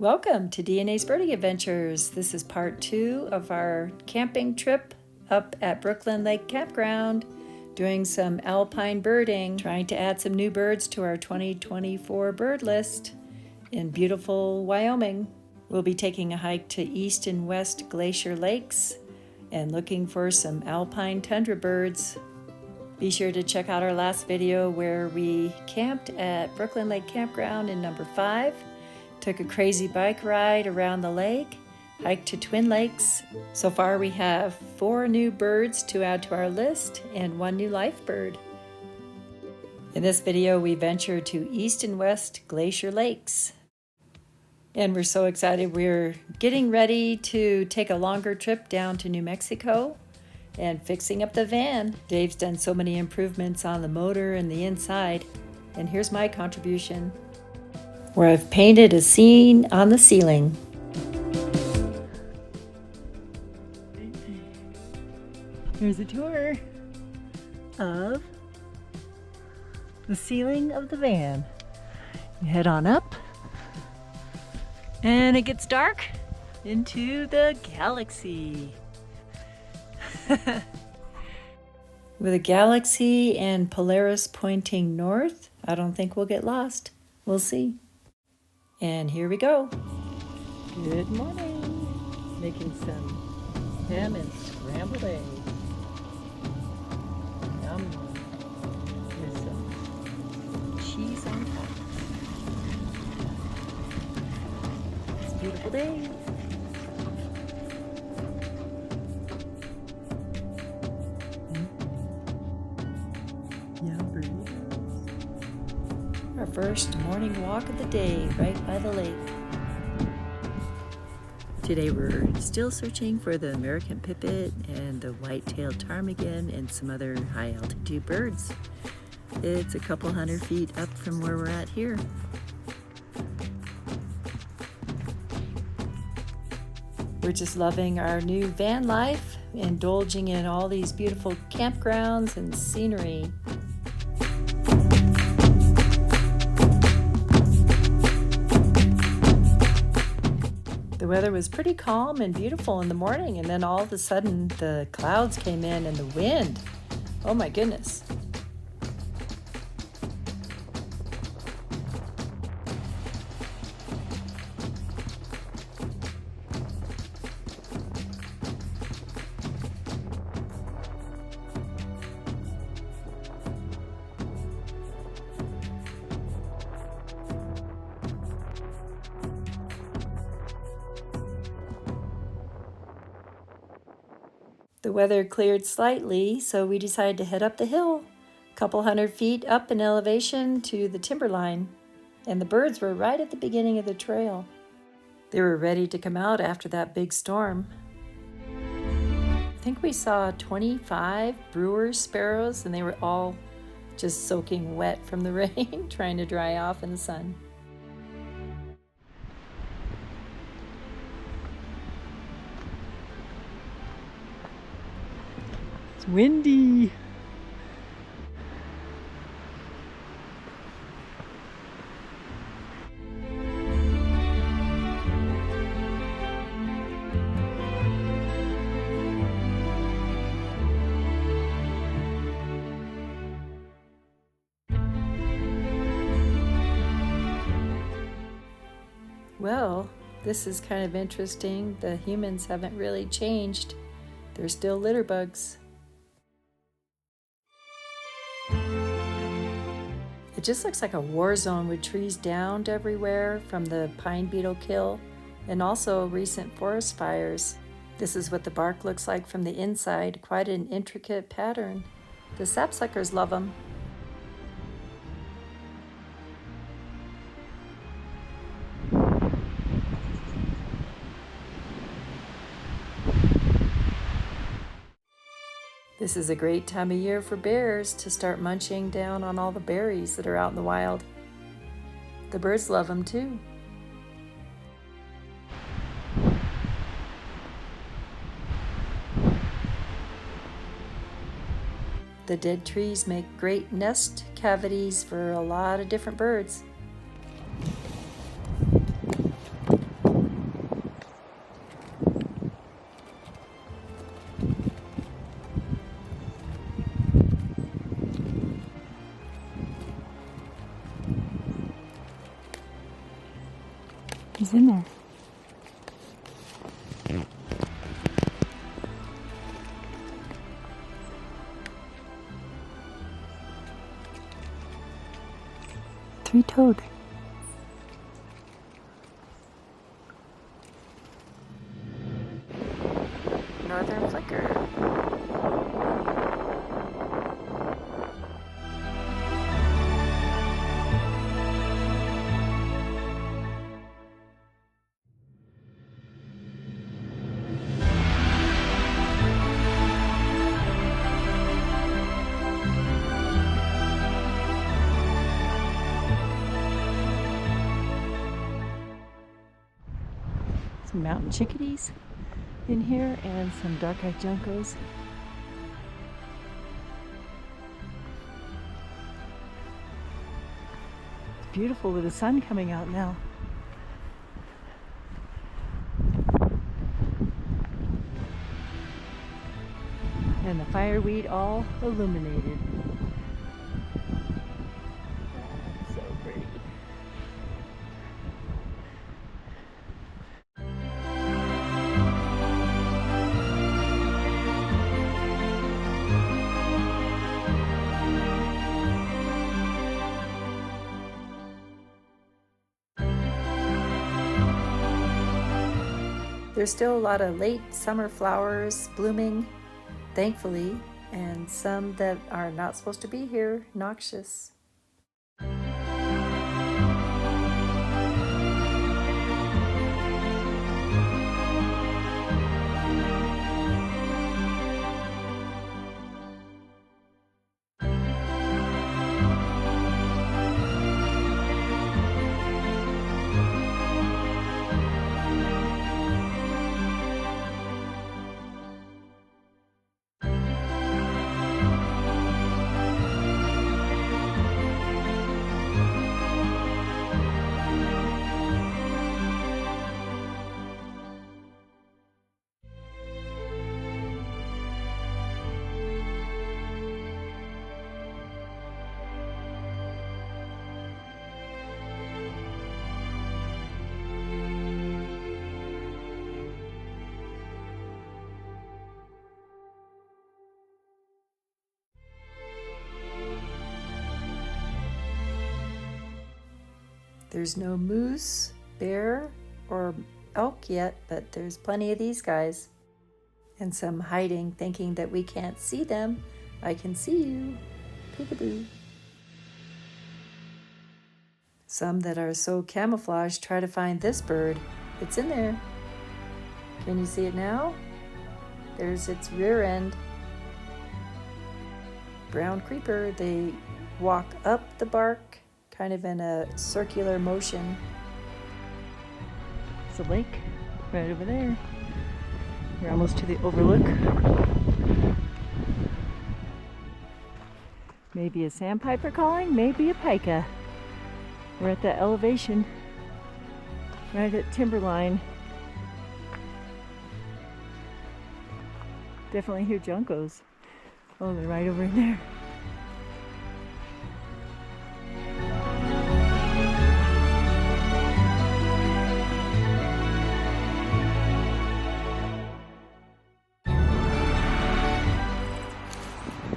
Welcome to DNA's Birding Adventures. This is part 2 of our camping trip up at Brooklyn Lakes Campground, doing some alpine birding, trying to add some new birds to our 2024 bird list in beautiful Wyoming. We'll be taking a hike to East and West Glacier Lakes and looking for some alpine tundra birds. Be sure to check out our last video where we camped at Brooklyn Lakes Campground in number 5. Took a crazy bike ride around the lake, hiked to Twin Lakes. So far we have 4 new birds to add to our list and 1 new life bird. In this video we venture to East and West Glacier Lakes. And we're so excited, we're getting ready to take a longer trip down to New Mexico and fixing up the van. Dave's done so many improvements on the motor and the inside, and here's my contribution, where I've painted a scene on the ceiling. Here's a tour of the ceiling of the van. You head on up, and it gets dark into the galaxy. With a galaxy and Polaris pointing north, I don't think we'll get lost. We'll see. And here we go. Good morning. Making some ham and scrambled eggs. Yum. With some cheese on top. It's a beautiful day. Our first morning walk of the day right by the lake. Today we're still searching for the American pipit and the white-tailed ptarmigan and some other high-altitude birds. It's a couple hundred feet up from where we're at here. We're just loving our new van life, indulging in all these beautiful campgrounds and scenery. The weather was pretty calm and beautiful in the morning, and then all of a sudden the clouds came in and the wind. Oh my goodness. The weather cleared slightly, so we decided to head up the hill, a couple hundred feet up in elevation to the timberline, and the birds were right at the beginning of the trail. They were ready to come out after that big storm. I think we saw 25 brewer sparrows, and they were all just soaking wet from the rain, trying to dry off in the sun. Windy. Well, this is kind of interesting. The humans haven't really changed. They're still litter bugs. It just looks like a war zone with trees downed everywhere from the pine beetle kill and also recent forest fires. This is what the bark looks like from the inside, quite an intricate pattern. The sapsuckers love them. This is a great time of year for bears to start munching down on all the berries that are out in the wild. The birds love them too. The dead trees make great nest cavities for a lot of different birds. He's in there. Three-toed. Northern flicker. Some mountain chickadees in here and some dark-eyed juncos. It's beautiful with the sun coming out now. And the fireweed all illuminated. So pretty. There's still a lot of late summer flowers blooming, thankfully, and some that are not supposed to be here, noxious. There's no moose, bear, or elk yet, but there's plenty of these guys. And some hiding, thinking that we can't see them. I can see you, peekaboo. Some that are so camouflaged try to find this bird. It's in there. Can you see it now? There's its rear end. Brown creeper, they walk up the bark, kind of in a circular motion. It's a lake right over there. We're almost to the overlook. Maybe a sandpiper calling, maybe a pika. We're at the elevation, right at timberline. Definitely hear juncos. Oh, they're right over in there.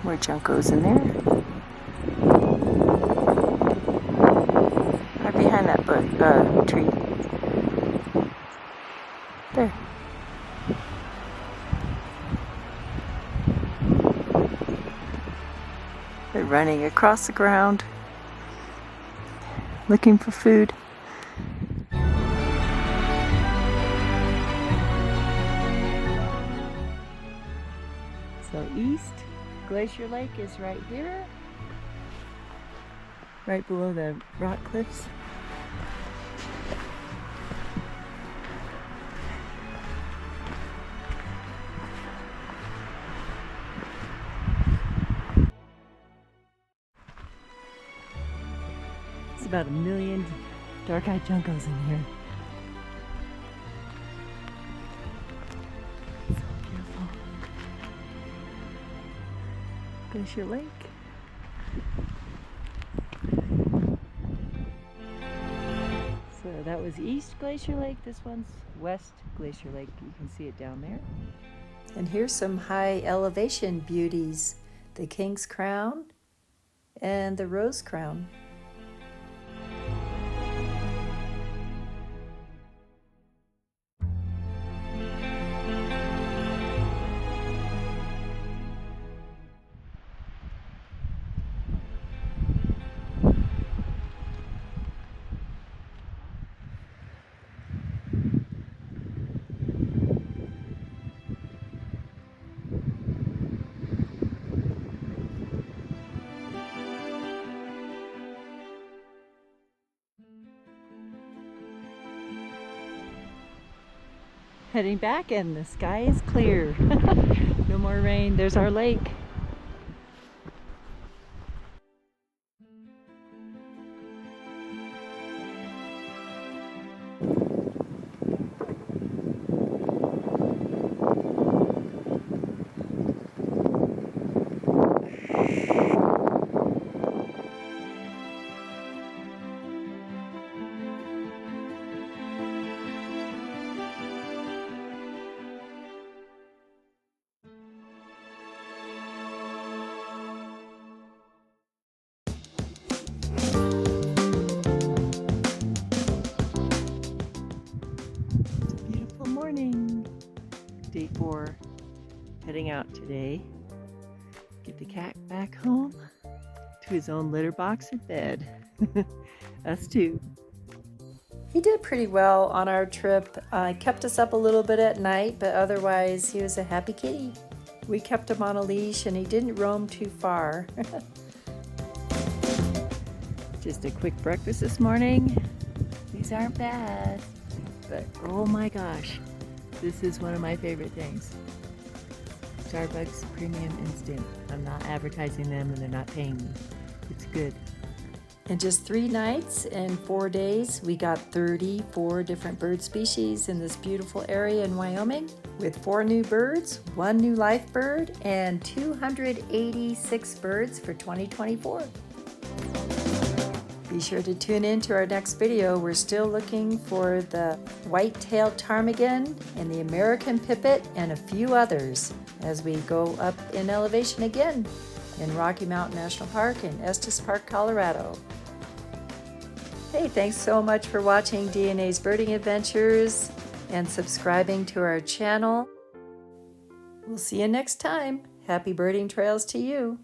More juncos in there. Right behind that tree. There. They're running across the ground, looking for food. So east, Glacier Lake is right here, right below the rock cliffs. It's about 1 million dark-eyed juncos in here. So beautiful. Glacier Lake. So that was was East Glacier Lake. This one's West Glacier Lake. You can see it down there. And here's some high elevation beauties. The King's Crown and the Rose Crown. Heading back and the sky is clear. No more rain. There's our lake. Day 4, heading out today. Get the cat back home to his own litter box and bed. Us too. He did pretty well on our trip. Kept us up a little bit at night, but otherwise he was a happy kitty. We kept him on a leash and he didn't roam too far. Just a quick breakfast this morning. These aren't bad, but oh my gosh. This is one of my favorite things. Starbucks Premium Instant. I'm not advertising them and they're not paying me. It's good. In just 3 nights and 4 days, we got 34 different bird species in this beautiful area in Wyoming with 4 new birds, 1 new life bird, and 286 birds for 2024. Be sure to tune in to our next video. We're still looking for the white-tailed ptarmigan and the American pipit and a few others as we go up in elevation again in Rocky Mountain National Park and Estes Park, Colorado. Hey, thanks so much for watching DNA's Birding Adventures and subscribing to our channel. We'll see you next time. Happy birding trails to you.